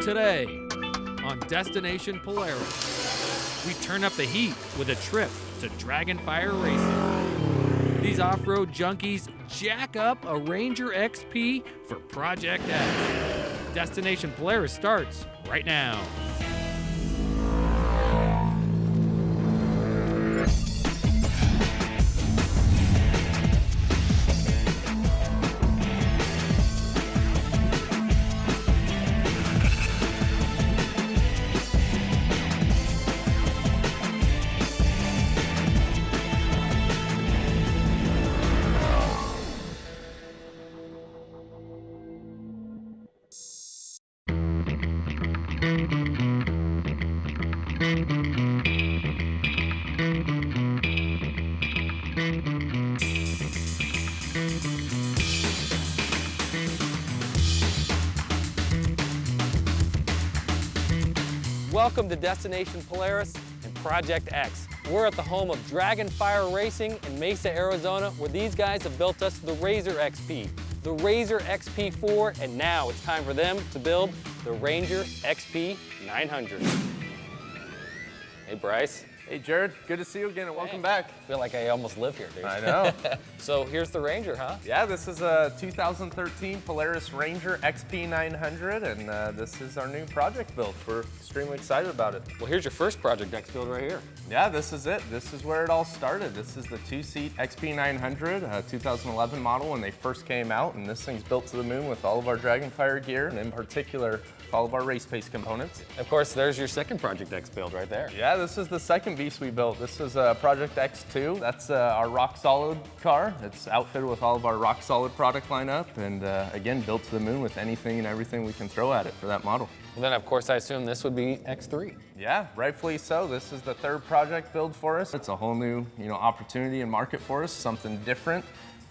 Today on Destination Polaris, we turn up the heat with a trip to Dragonfire Racing. These off-road junkies jack up a Ranger XP for Project X. Destination Polaris starts right now. Welcome to Destination Polaris and Project X. We're at the home of Dragonfire Racing in Mesa, Arizona, where these guys have built us the Razor XP, the Razor XP4, and now it's time for them to build the Ranger XP 900. Hey, Bryce. Hey, Jared. Good to see you again, and welcome back. I feel like I almost live here, dude. I know. So here's the Ranger, huh? Yeah, this is a 2013 Polaris Ranger XP 900, and this is our new project build. We're extremely excited about it. Well, here's your first Project X build right here. Yeah, this is it. This is where it all started. This is the two-seat XP 900, 2011 model when they first came out, and this thing's built to the moon with all of our Dragonfire gear, and in particular, all of our race pace components. Of course, there's your second Project X build right there. Yeah, this is the second beast we built. This is Project X2. That's our rock solid car. It's outfitted with all of our rock solid product lineup, and again, built to the moon with anything and everything we can throw at it for that model. Well, then, of course, I assume this would be X3. Yeah, rightfully so. This is the third project build for us. It's a whole new, opportunity and market for us, something different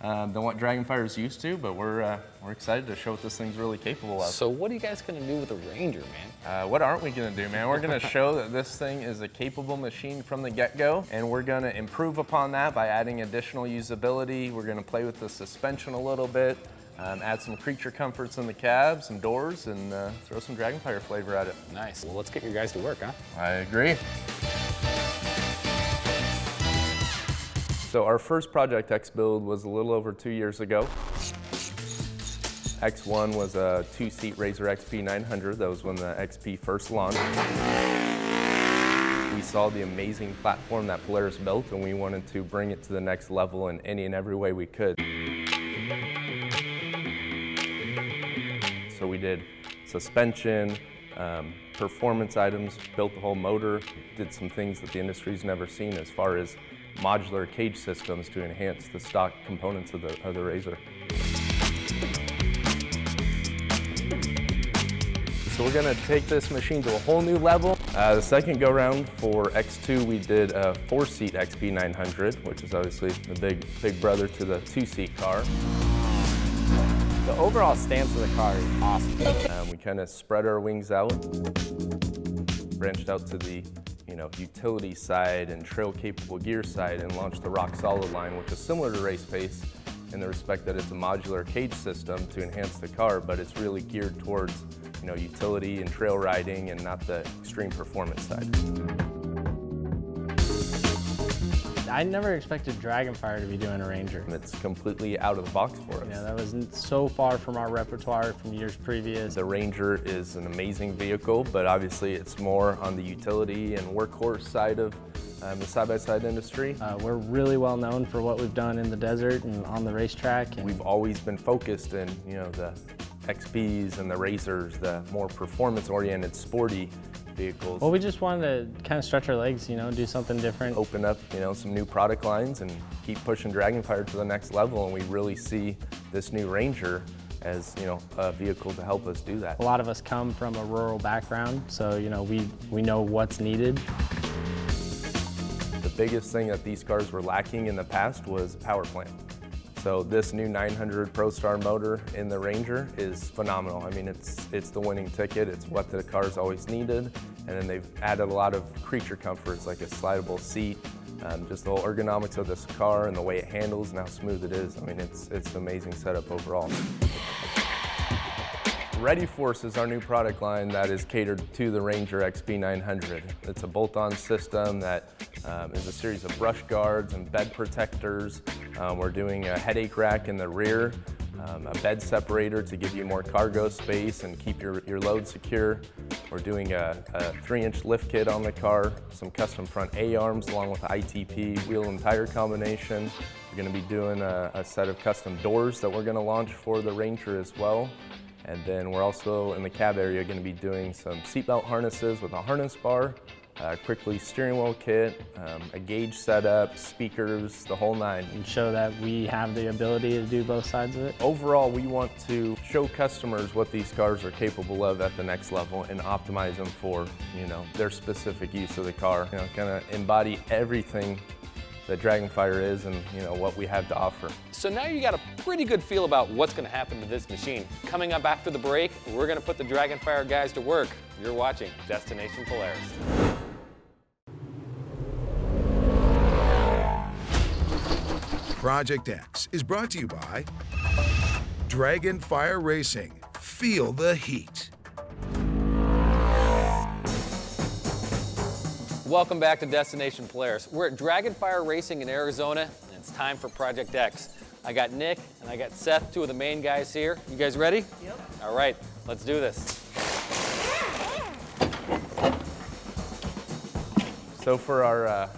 than what Dragonfire is used to, but we're excited to show what this thing's really capable of. So what are you guys gonna do with the Ranger, man? What aren't we gonna do, man? We're gonna show that this thing is a capable machine from the get-go, and we're gonna improve upon that by adding additional usability. We're gonna play with the suspension a little bit, add some creature comforts in the cab, some doors, and throw some Dragonfire flavor at it. Nice. Well, let's get you guys to work, huh? I agree. So our first Project X build was a little over 2 years ago. X1 was a two-seat Razor XP 900. That was when the XP first launched. We saw the amazing platform that Polaris built, and we wanted to bring it to the next level in any and every way we could. So we did suspension, performance items, built the whole motor, did some things that the industry's never seen as far as modular cage systems to enhance the stock components of the Razor. So we're gonna take this machine to a whole new level. The second go round for X2, we did a four-seat XP 900, which is obviously the big brother to the two-seat car. The overall stance of the car is awesome. We kind of spread our wings out, branched out to the utility side and trail-capable gear side, and launched the Rock Solid line, which is similar to Race Pace in the respect that it's a modular cage system to enhance the car, but it's really geared towards utility and trail riding and not the extreme performance side. I never expected Dragonfire to be doing a Ranger. And it's completely out of the box for us. Yeah, that was so far from our repertoire from years previous. The Ranger is an amazing vehicle, but obviously it's more on the utility and workhorse side of the side-by-side industry. We're really well known for what we've done in the desert and on the racetrack. And we've always been focused in the XPs and the Razors, the more performance-oriented, sporty vehicles. Well, we just wanted to kind of stretch our legs, do something different. Open up, some new product lines and keep pushing Dragonfire to the next level, and we really see this new Ranger as, a vehicle to help us do that. A lot of us come from a rural background, so, we know what's needed. The biggest thing that these cars were lacking in the past was power plant. So this new 900 ProStar motor in the Ranger is phenomenal. I mean, it's the winning ticket. It's what the car's always needed. And then they've added a lot of creature comforts, like a slidable seat, just the whole ergonomics of this car and the way it handles and how smooth it is. I mean, it's an amazing setup overall. Ready Force is our new product line that is catered to the Ranger XP 900. It's a bolt-on system that is a series of brush guards and bed protectors. We're doing a headache rack in the rear, a bed separator to give you more cargo space and keep your load secure. We're doing a 3-inch lift kit on the car, some custom front A-arms along with ITP wheel and tire combination. We're going to be doing a set of custom doors that we're going to launch for the Ranger as well. And then we're also in the cab area going to be doing some seatbelt harnesses with a harness bar, a quickly steering wheel kit, a gauge setup, speakers, the whole nine. And show that we have the ability to do both sides of it. Overall, we want to show customers what these cars are capable of at the next level and optimize them for, their specific use of the car. Kind of embody everything that Dragonfire is and what we have to offer. So now you got a pretty good feel about what's going to happen to this machine. Coming up after the break, we're going to put the Dragonfire guys to work. You're watching Destination Polaris. Project X is brought to you by Dragonfire Racing. Feel the heat. Welcome back to Destination Polaris. We're at Dragonfire Racing in Arizona, and it's time for Project X. I got Nick and I got Seth, two of the main guys here. You guys ready? Yep. All right, let's do this. So for our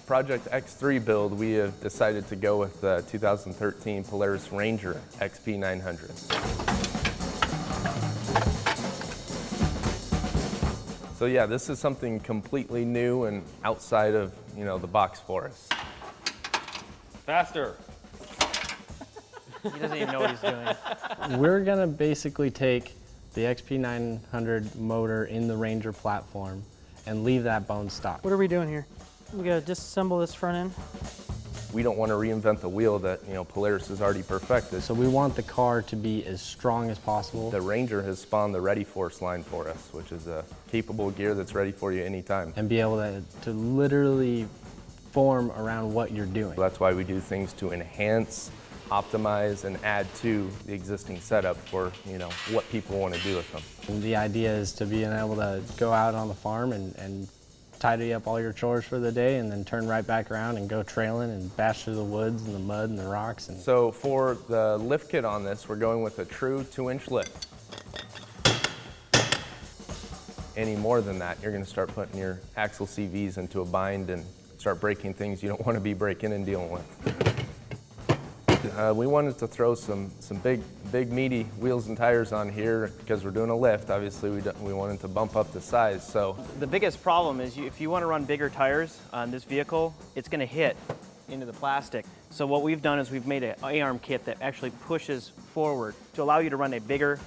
Project X3 build, we have decided to go with the 2013 Polaris Ranger XP 900. So yeah, this is something completely new and outside of, the box for us. Faster. He doesn't even know what he's doing. We're gonna basically take the XP 900 motor in the Ranger platform and leave that bone stock. What are we doing here? We gotta disassemble this front end. We don't want to reinvent the wheel that, Polaris has already perfected. So we want the car to be as strong as possible. The Ranger has spawned the Ready Force line for us, which is a capable gear that's ready for you anytime. And be able to literally form around what you're doing. That's why we do things to enhance, optimize, and add to the existing setup for, what people want to do with them. And the idea is to be able to go out on the farm and tidy up all your chores for the day and then turn right back around and go trailing and bash through the woods and the mud and the rocks. So for the lift kit on this, we're going with a true 2-inch lift. Any more than that, you're going to start putting your axle CVs into a bind and start breaking things you don't want to be breaking and dealing with. We wanted to throw some big meaty wheels and tires on here because we're doing a lift. Obviously, we wanted to bump up the size. So The biggest problem is if you want to run bigger tires on this vehicle, it's going to hit into the plastic. So what we've done is we've made an A-arm kit that actually pushes forward to allow you to run a bigger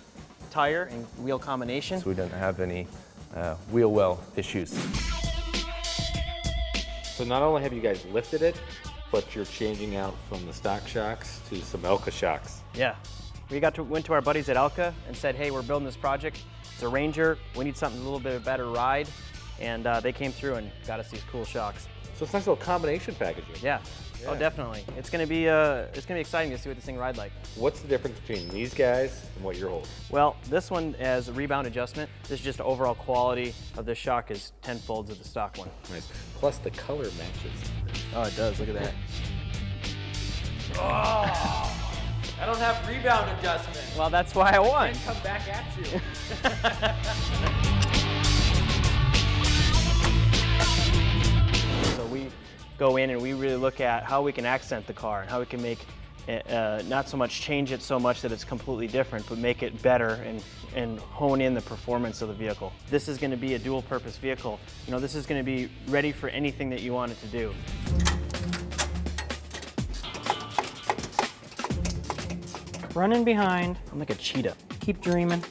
tire and wheel combination. we didn't have any wheel well issues. So not only have you guys lifted it, but you're changing out from the stock shocks to some Elka shocks. Yeah. We went to our buddies at Elka and said, hey, we're building this project. It's a Ranger. We need something a little bit of a better ride. And they came through and got us these cool shocks. So it's a nice little combination packaging. Yeah. Oh, definitely. It's gonna be exciting to see what this thing ride like. What's the difference between these guys and what you're holding? Well, this one has a rebound adjustment. This is just overall quality of the shock is 10 folds of the stock one. Nice. Plus the color matches. Oh, it does. Look at that. Oh, I don't have rebound adjustment. Well, that's why I won. Come back at you. So we go in and we really look at how we can accent the car and how we can make not so much change it so much that it's completely different, but make it better and hone in the performance of the vehicle. This is going to be a dual purpose vehicle. This is going to be ready for anything that you want it to do. Running behind, I'm like a cheetah. keep dreaming.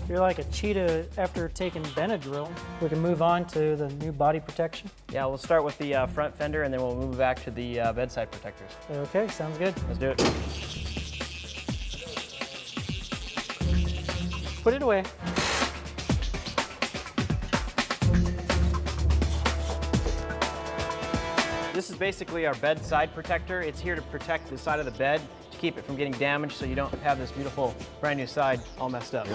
You're like a cheetah after taking Benadryl. We can move on to the new body protection. Yeah, we'll start with the front fender and then we'll move back to the bedside protectors. Okay, sounds good. Let's do it. Put it away. This is basically our bed side protector. It's here to protect the side of the bed to keep it from getting damaged so you don't have this beautiful brand new side all messed up. You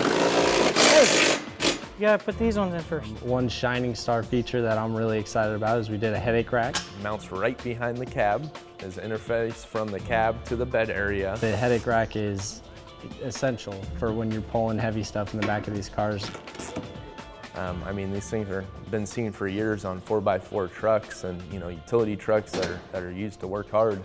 gotta put these ones in first. One shining star feature that I'm really excited about is we did a headache rack. Mounts right behind the cab. There's an interface from the cab to the bed area. The headache rack is essential for when you're pulling heavy stuff in the back of these cars. I mean, these things are been seen for years on 4x4 trucks and, you know, utility trucks that are used to work hard.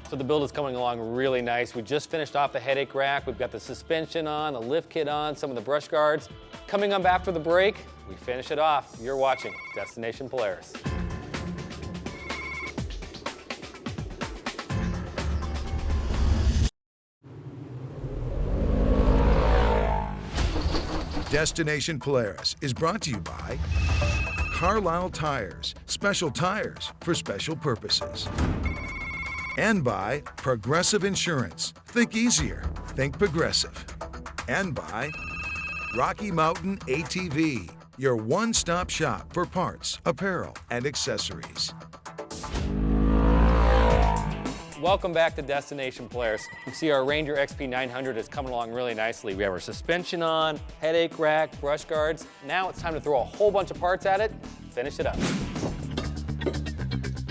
So the build is coming along really nice. We just finished off the headache rack. We've got the suspension on, the lift kit on, some of the brush guards. Coming up after the break, we finish it off. You're watching Destination Polaris. Destination Polaris is brought to you by Carlisle Tires, special tires for special purposes. And by Progressive Insurance. Think easier, think Progressive. And by Rocky Mountain ATV, your one-stop shop for parts, apparel, and accessories. Welcome back to Destination Polaris. You see our Ranger XP 900 is coming along really nicely. We have our suspension on, headache rack, brush guards. Now it's time to throw a whole bunch of parts at it, finish it up.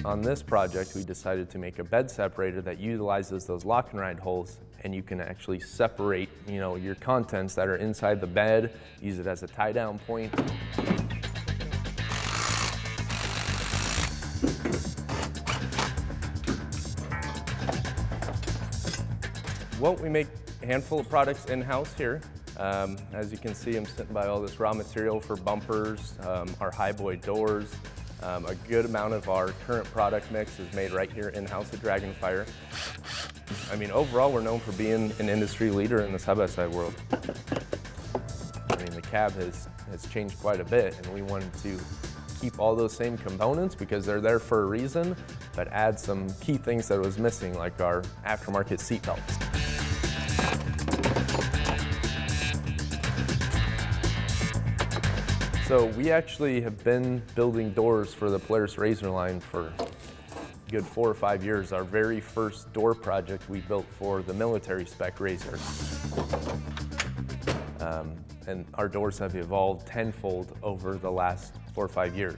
On this project, we decided to make a bed separator that utilizes those lock and ride holes, and you can actually separate, you know, your contents that are inside the bed, use it as a tie-down point. Well, we make a handful of products in-house here. As you can see, I'm sitting by all this raw material for bumpers, our highboy doors. A good amount of our current product mix is made right here in-house at Dragonfire. I mean, overall, we're known for being an industry leader in the side-by-side world. I mean, the cab has changed quite a bit, and we wanted to keep all those same components because they're there for a reason, but add some key things that was missing, like our aftermarket seat belts. So we actually have been building doors for the Polaris Razor line for a good 4 or 5 years. Our very first door project we built for the military spec Razor. And our doors have evolved tenfold over the last 4 or 5 years.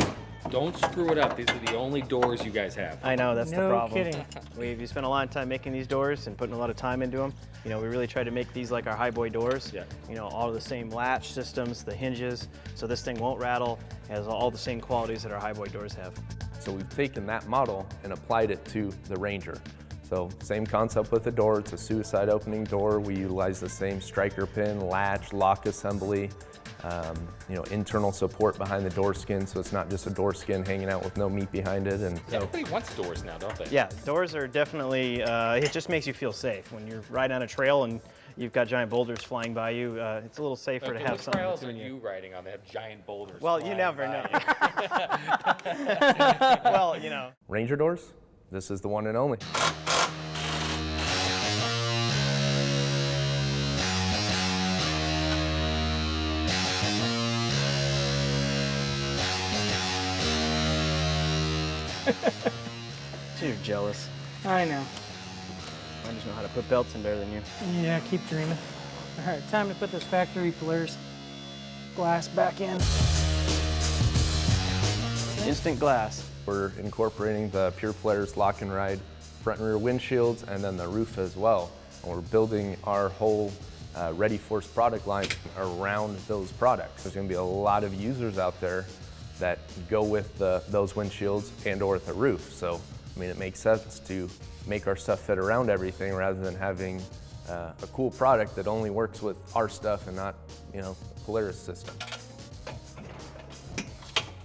Don't screw it up. These are the only doors you guys have. I know, that's the No problem. kidding. We spent a lot of time making these doors and putting a lot of time into them. You know, we really tried to make these like our highboy doors. Yeah. You know, all the same latch systems, the hinges, so this thing won't rattle. It has all the same qualities that our highboy doors have. So we've taken that model and applied it to the Ranger. So same concept with the door. It's a suicide opening door. We utilize the same striker pin, latch, lock assembly, you know, internal support behind the door skin, so it's not just a door skin hanging out with no meat behind it. And so Everybody wants doors now, don't they? Yeah, doors are definitely, it just makes you feel safe. When you're riding on a trail and you've got giant boulders flying by you, it's a little safer to have What something trails are between you riding on that have giant boulders? Well, you flying never by know. Well, you know. Ranger doors, this is the one and only. You're jealous. I know. I just know how to put belts in better than you. Yeah, keep dreaming. All right, time to put this factory Polaris glass back in. Instant glass. We're incorporating the Pure Polaris lock and ride front and rear windshields and then the roof as well. And we're building our whole Ready Force product line around those products. There's gonna be a lot of users out there that go with those windshields and or the roof. So, I mean, it makes sense to make our stuff fit around everything rather than having a cool product that only works with our stuff and not, you know, Polaris system.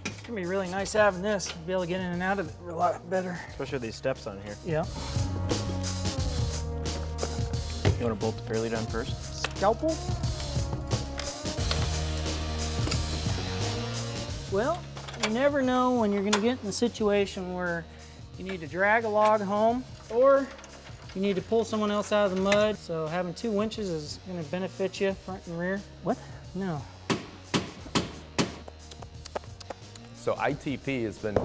It's gonna be really nice having this. Be able to get in and out of it a lot better. Especially with these steps on here. Yeah. You want to bolt the fairlead on first? Scalpel? Well, you never know when you're gonna get in a situation where you need to drag a log home or you need to pull someone else out of the mud. So having 2 winches is gonna benefit you front and rear. What? No. So ITP has been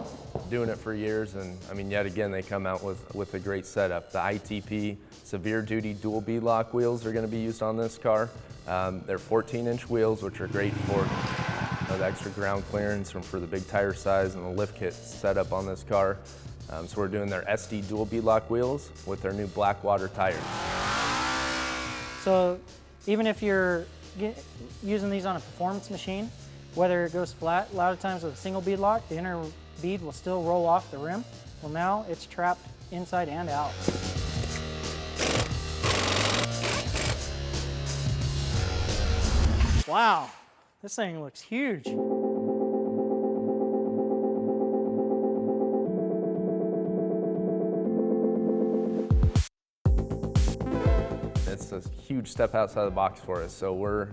doing it for years, and I mean, yet again, they come out with a great setup. The ITP severe duty dual beadlock wheels are going to be used on this car. They're 14-inch wheels, which are great for the extra ground clearance for the big tire size and the lift kit setup on this car. So we're doing their SD dual beadlock wheels with their new Blackwater tires. So even if you're using these on a performance machine, whether it goes flat, a lot of times with a single bead lock, the inner bead will still roll off the rim. Well, now it's trapped inside and out. Wow, this thing looks huge. It's a huge step outside the box for us, so we're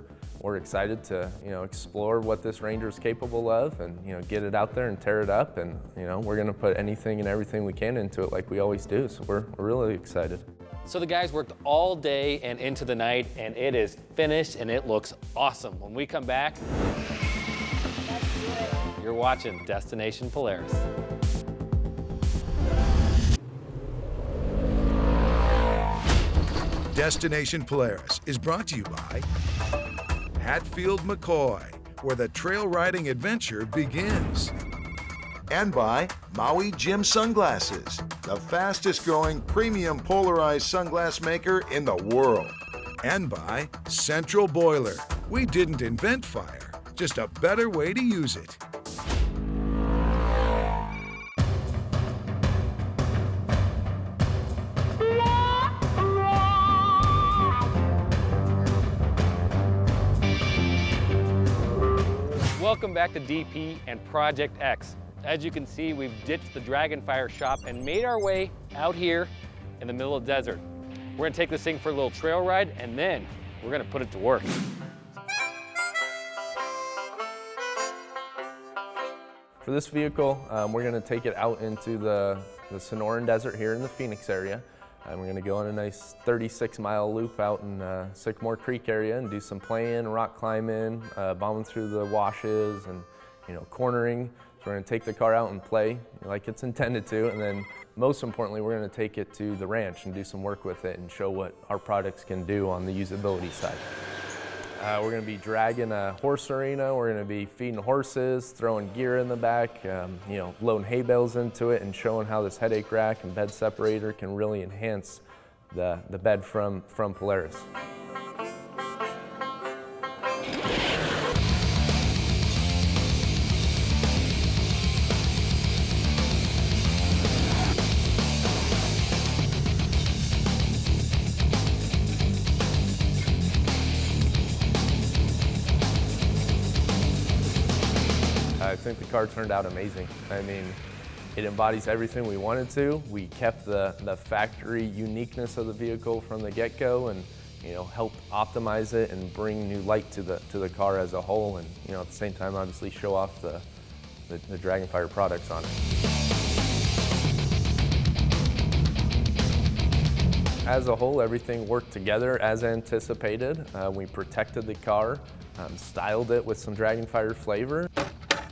excited to explore what this Ranger is capable of, and get it out there and tear it up, and we're going to put anything and everything we can into it like we always do. So we're really excited. So the guys worked all day and into the night, and it is finished, and it looks awesome. When we come back, you're watching Destination Polaris. Destination Polaris is brought to you by Hatfield McCoy, where the trail riding adventure begins. And by Maui Jim Sunglasses, the fastest growing premium polarized sunglass maker in the world. And by Central Boiler. We didn't invent fire, just a better way to use it. Welcome back to DP and Project X. As you can see, we've ditched the Dragonfire shop and made our way out here in the middle of the desert. We're gonna take this thing for a little trail ride, and then we're gonna put it to work. For this vehicle, we're going to take it out into the Sonoran Desert here in the Phoenix area. We're going to go on a nice 36-mile loop out in Sycamore Creek area and do some playing, rock climbing, bombing through the washes, and cornering. So we're going to take the car out and play like it's intended to, and then most importantly, we're going to take it to the ranch and do some work with it and show what our products can do on the usability side. We're going to be dragging a horse arena. We're going to be feeding horses, throwing gear in the back, loading hay bales into it, and showing how this headache rack and bed separator can really enhance the bed from Polaris. I think the car turned out amazing. I mean, it embodies everything we wanted to. We kept the factory uniqueness of the vehicle from the get-go, and helped optimize it and bring new light to the car as a whole, and at the same time, obviously show off the Dragonfire products on it. As a whole, everything worked together as anticipated. We protected the car, styled it with some Dragonfire flavor,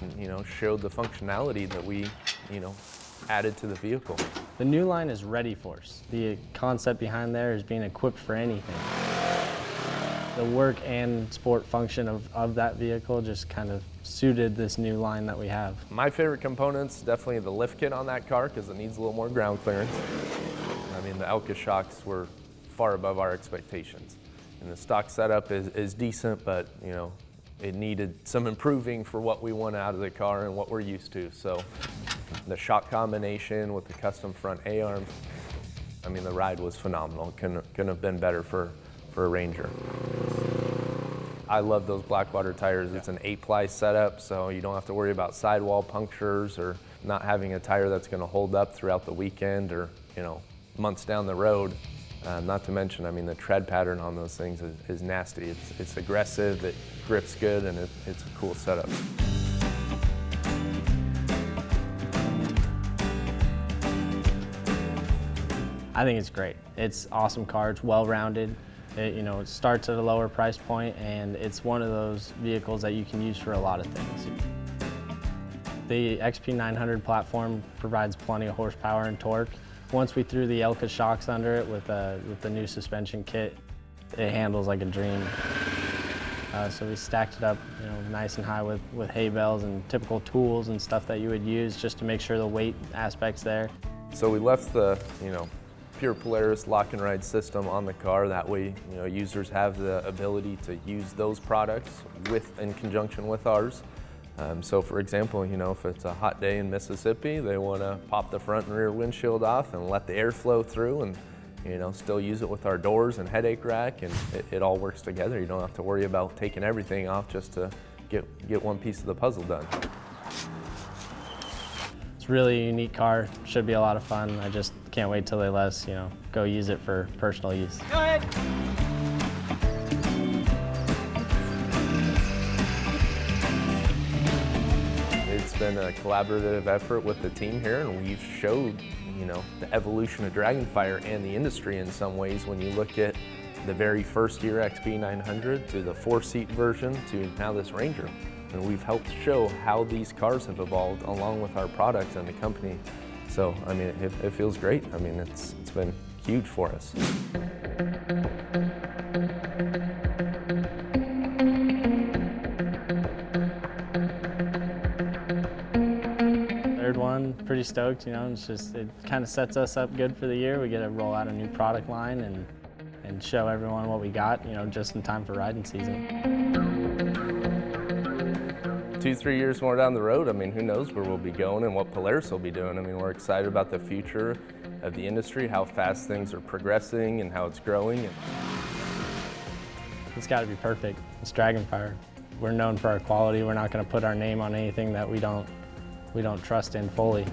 and showed the functionality that we added to the vehicle. The new line is ready for us. The concept behind there is being equipped for anything. The work and sport function of that vehicle just kind of suited this new line that we have. My favorite component's definitely the lift kit on that car, because it needs a little more ground clearance. I mean, the Elka shocks were far above our expectations. And the stock setup is decent, but it needed some improving for what we want out of the car and what we're used to. So the shock combination with the custom front A-arms, I mean, the ride was phenomenal. Couldn't have been better for a Ranger. I love those Blackwater tires. It's an 8-ply setup, so you don't have to worry about sidewall punctures or not having a tire that's going to hold up throughout the weekend or months down the road. Not to mention, I mean, the tread pattern on those things is nasty. It's aggressive, it grips good, and it's a cool setup. I think it's great. It's an awesome car. It's well-rounded. It starts at a lower price point, and it's one of those vehicles that you can use for a lot of things. The XP900 platform provides plenty of horsepower and torque. Once we threw the Elka shocks under it with the new suspension kit, it handles like a dream. So we stacked it up, nice and high with hay bales and typical tools and stuff that you would use just to make sure the weight aspect's there. So we left the, pure Polaris lock and ride system on the car. That way, users have the ability to use those products in conjunction with ours. So for example, if it's a hot day in Mississippi, they want to pop the front and rear windshield off and let the air flow through and still use it with our doors and headache rack, and it all works together. You don't have to worry about taking everything off just to get one piece of the puzzle done. It's really a unique car, should be a lot of fun. I just can't wait till they let us, go use it for personal use. Go ahead. It's been a collaborative effort with the team here, and we've showed the evolution of Dragonfire and the industry in some ways when you look at the very first year XP900 to the 4-seat version to now this Ranger. And we've helped show how these cars have evolved along with our products and the company. So, it feels great. It's been huge for us. Third one, pretty stoked, it kind of sets us up good for the year. We get to roll out a new product line and show everyone what we got, just in time for riding season. 2-3 years more down the road, who knows where we'll be going and what Polaris will be doing. We're excited about the future of the industry, how fast things are progressing and how it's growing. It's got to be perfect. It's Dragonfire. We're known for our quality. We're not going to put our name on anything that we don't trust in fully.